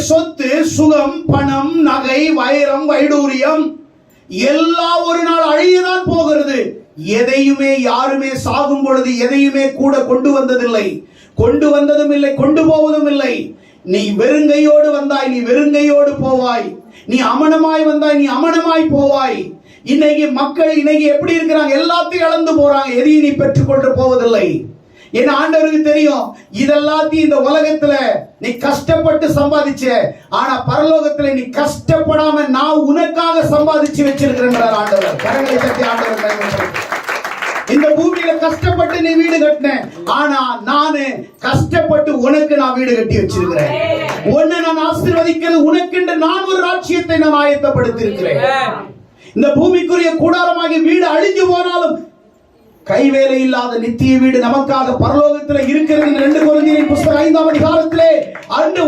சொத்து, சுகம், பணம், நகை, வைரம், வைடூரியம் எல்லாம் ஒரு நாள் அழியதான் போகிறது. எதையுமே யாருமே சாகும் பொழுது எதையுமே கூட கொண்டு வந்ததில்லை, கொண்டு வந்ததும் இல்லை, கொண்டு போவதும் இல்லை. நீ வெறுங்கையோடு வந்தாய், நீ வெறுங்கையோடு போவாய். நீ அமனமாய் வந்தாய், நீ அமனமாய் போவாய். இன்னைக்கு மக்கள் இன்னைக்கு எப்படி இருக்கிறாங்க? எல்லாத்தையும் இழந்து போறாங்க, எதையும் நீ பெற்றுக்கொண்டு போவதில்லை. என் ஆண்டவருக்கு தெரியும், இதெல்லாத்தையும் இந்த உலகத்துல நீ கஷ்டப்பட்டு சம்பாதிச்ச, ஆனா பரலோகத்துல நீ கஷ்டப்படாம நான் உனக்காக சம்பாதிச்சு வச்சிருக்கிறேன் ஆண்டவர். கரங்களை தட்டி ஆண்டவர். இந்த பூமியில கஷ்டப்பட்டு நீ வீடு கட்டின, ஆனா நானு கஷ்டப்பட்டு உனக்கு நான் வீடு கட்டி வச்சிருக்கிறேன். உன்னை நான் ஆசீர்வதிக்கிறது உனக்கென்று நான் ஒரு ராஜ்யத்தை நான் ஆயத்தப்படுத்தி இருக்கிறேன். இந்த பூமிக்குரிய கூடாரமாகி வீடு அழிஞ்சு போனாலும் கைவேலை இல்லாத நித்திய வீடு நமக்காக பரலோகத்தில் இருக்கிறது. 2 கொரிந்தியர் புத்தகம் 5ஆம் அதிகாரத்திலே 1